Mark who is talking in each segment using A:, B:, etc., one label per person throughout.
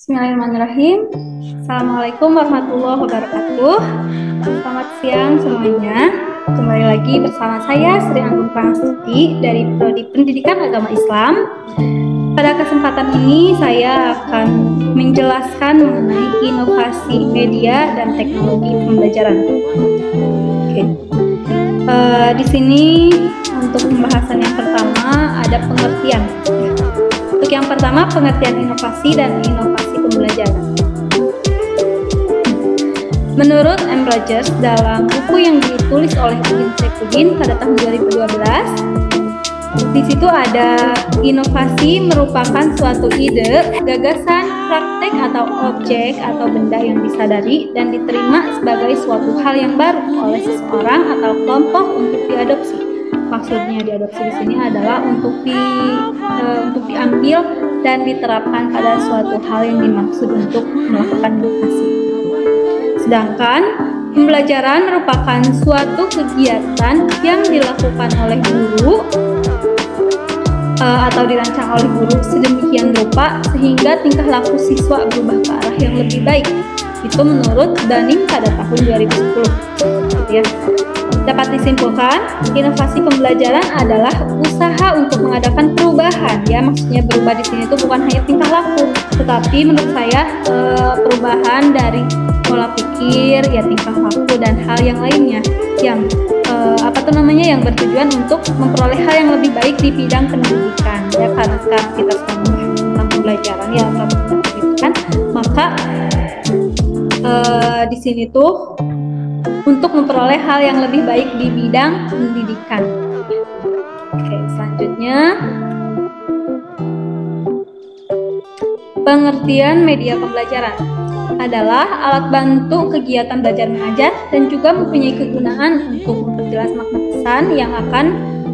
A: Bismillahirrahmanirrahim. Assalamualaikum warahmatullahi wabarakatuh. Selamat siang semuanya. Kembali lagi bersama saya Sri Anggun Prastuti dari Prodi Pendidikan Agama Islam. Pada kesempatan ini saya akan menjelaskan mengenai inovasi media dan teknologi pembelajaran. Oke. Di sini untuk pembahasan yang pertama ada pengertian. Untuk yang pertama, pengertian inovasi dan inovasi pembelajaran. Menurut M. Rogers dalam buku yang ditulis oleh Ibn Saifuddin pada tahun 2012, di situ ada inovasi merupakan suatu ide, gagasan, praktek atau objek atau benda yang disadari dan diterima sebagai suatu hal yang baru oleh seseorang atau kelompok untuk diadopsi. Maksudnya diadopsi di sini adalah untuk diambil dan diterapkan pada suatu hal yang dimaksud untuk melakukan inovasi. Sedangkan pembelajaran merupakan suatu kegiatan yang dilakukan oleh guru atau dirancang oleh guru sedemikian rupa sehingga tingkah laku siswa berubah ke arah yang lebih baik. Itu menurut Dunning pada tahun 2010. Gitu ya. Dapat disimpulkan, inovasi pembelajaran adalah usaha untuk mengadakan perubahan. Ya, maksudnya berubah di sini itu bukan hanya tingkah laku, tetapi menurut saya perubahan dari pola pikir, ya tingkah laku dan hal yang lainnya yang yang bertujuan untuk memperoleh hal yang lebih baik di bidang pendidikan. Ya, karena sekarang kita sedang membahas tentang pembelajaran ya atau pendidikan, maka di sini tuh untuk memperoleh hal yang lebih baik di bidang pendidikan. Oke, selanjutnya pengertian media pembelajaran adalah alat bantu kegiatan belajar mengajar dan juga mempunyai kegunaan untuk memperjelas makna pesan yang akan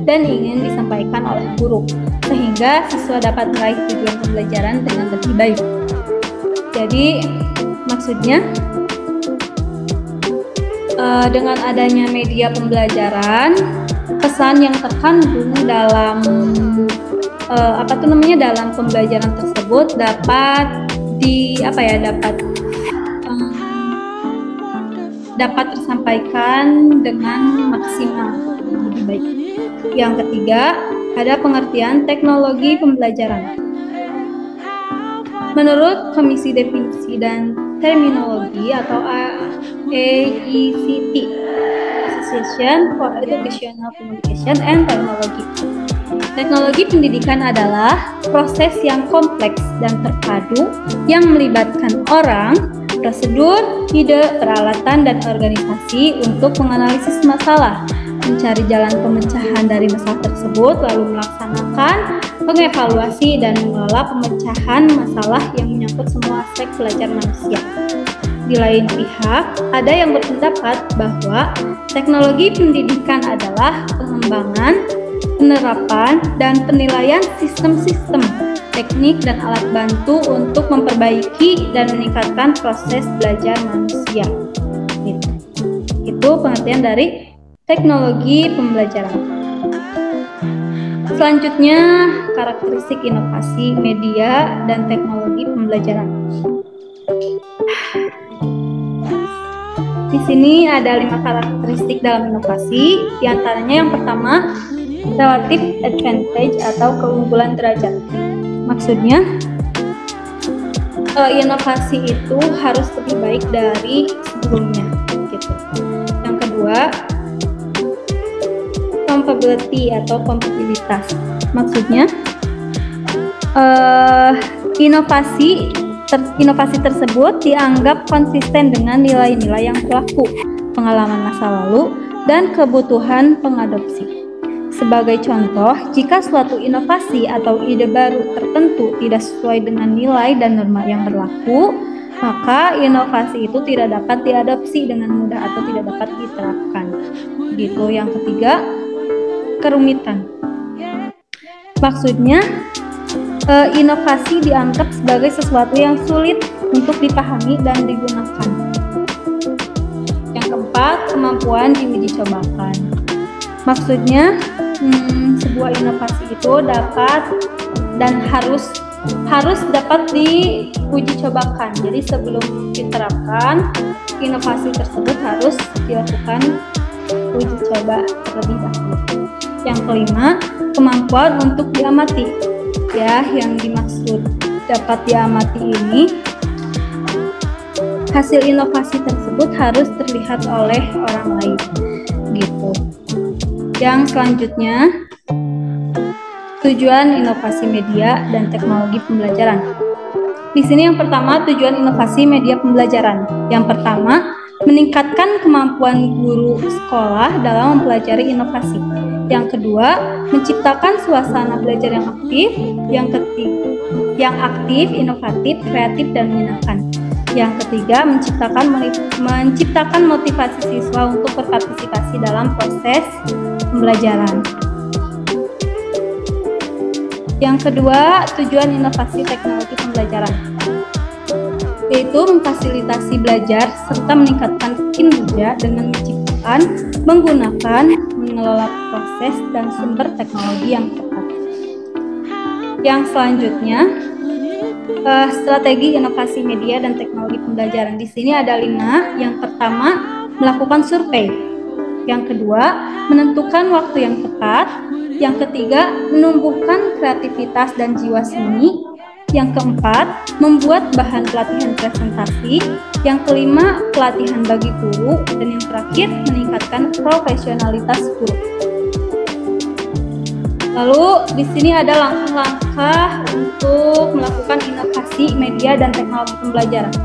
A: dan ingin disampaikan oleh guru sehingga siswa dapat meraih tujuan pembelajaran dengan lebih baik. Jadi maksudnya dengan adanya media pembelajaran, pesan yang terkandung dalam dalam pembelajaran tersebut dapat tersampaikan dengan maksimal lebih baik. Yang ketiga, ada pengertian teknologi pembelajaran. Menurut Komisi Definisi dan Terminologi atau AECT, Association for Educational Communication and Technology. Teknologi pendidikan adalah proses yang kompleks dan terpadu yang melibatkan orang, prosedur, ide, peralatan, dan organisasi untuk menganalisis masalah, mencari jalan pemecahan dari masalah tersebut, lalu melaksanakan mengevaluasi dan mengelola pemecahan masalah yang menyangkut semua aspek belajar manusia. Di lain pihak, ada yang berpendapat bahwa teknologi pendidikan adalah pengembangan, penerapan, dan penilaian sistem-sistem, teknik, dan alat bantu untuk memperbaiki dan meningkatkan proses belajar manusia. Itu pengertian dari teknologi pembelajaran. Selanjutnya, karakteristik inovasi media dan teknologi pembelajaran. Di sini ada 5 karakteristik dalam inovasi. Di antaranya yang pertama, relative advantage atau keunggulan derajat. Maksudnya, inovasi itu harus lebih baik dari sebelumnya. Gitu. Yang kedua, compatibility atau kompatibilitas. Maksudnya inovasi tersebut dianggap konsisten dengan nilai-nilai yang berlaku, pengalaman masa lalu, dan kebutuhan pengadopsi. Sebagai contoh, jika suatu inovasi atau ide baru tertentu tidak sesuai dengan nilai dan norma yang berlaku, maka inovasi itu tidak dapat diadopsi dengan mudah atau tidak dapat diterapkan. Gitu. Yang ketiga, kerumitan. Maksudnya, inovasi dianggap sebagai sesuatu yang sulit untuk dipahami dan digunakan. Yang keempat, kemampuan diuji cobakan. Maksudnya, sebuah inovasi itu dapat dan harus harus dapat diuji cobakan. Jadi sebelum diterapkan, inovasi tersebut harus dilakukan uji coba terlebih dahulu. Yang kelima, kemampuan untuk diamati. Ya, yang dimaksud dapat diamati ini, hasil inovasi tersebut harus terlihat oleh orang lain, gitu. Yang selanjutnya, tujuan inovasi media dan teknologi pembelajaran. Di sini yang pertama, tujuan inovasi media pembelajaran. Yang pertama, meningkatkan kemampuan guru sekolah dalam mempelajari inovasi. Yang kedua, menciptakan suasana belajar yang aktif. Yang ketiga, yang aktif, inovatif, kreatif, dan menyenangkan. Yang ketiga, menciptakan motivasi siswa untuk berpartisipasi dalam proses pembelajaran. Yang kedua, tujuan inovasi teknologi pembelajaran, yaitu memfasilitasi belajar serta meningkatkan kinerja dengan menciptakan, menggunakan, mengelola proses dan sumber teknologi yang tepat. Yang selanjutnya, strategi inovasi media dan teknologi pembelajaran. Di sini ada 5. Yang pertama, melakukan survei. Yang kedua, menentukan waktu yang tepat. Yang ketiga, menumbuhkan kreativitas dan jiwa seni. Yang keempat, membuat bahan pelatihan presentasi. Yang kelima, pelatihan bagi guru. Dan yang terakhir, meningkatkan profesionalitas guru. Lalu di sini ada langkah-langkah untuk melakukan inovasi media dan teknologi pembelajaran.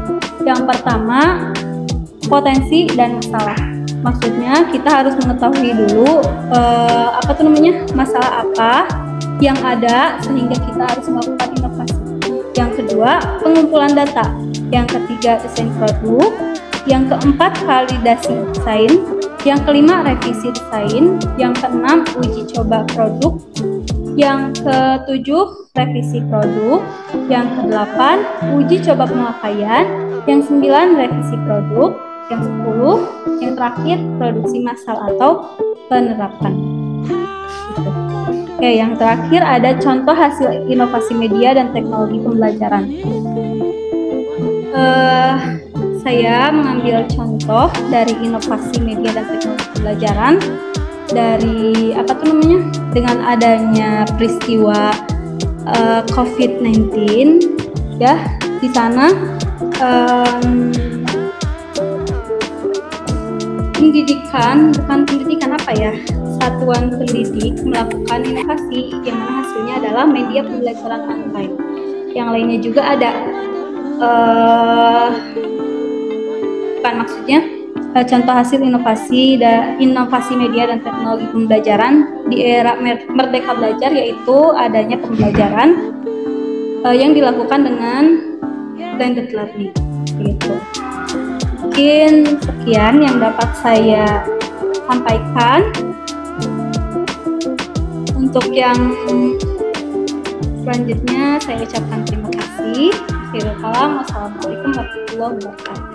A: Yang pertama, potensi dan masalah. Maksudnya kita harus mengetahui dulu masalah apa yang ada sehingga kita harus melakukan inovasi. Yang kedua, pengumpulan data. Yang ketiga, desain produk. Yang keempat, validasi desain. Yang kelima, revisi desain. Yang keenam, uji coba produk. Yang ketujuh, revisi produk. Yang kedelapan, uji coba pemakaian. Yang 9, revisi produk. Yang 10, yang terakhir, produksi massal atau penerapan. Oke, yang terakhir ada contoh hasil inovasi media dan teknologi pembelajaran. Saya mengambil contoh dari inovasi media dan teknologi pembelajaran dari dengan adanya peristiwa COVID-19, ya. Di sana satuan pendidik melakukan inovasi yang mana hasilnya adalah media pembelajaran online. Yang lainnya juga ada contoh hasil inovasi media dan teknologi pembelajaran di era Merdeka Belajar, yaitu adanya pembelajaran yang dilakukan dengan blended learning, gitu. Mungkin sekian yang dapat saya sampaikan. Untuk yang selanjutnya saya ucapkan terima kasih. Akhirul kalam, wassalamualaikum warahmatullahi wabarakatuh.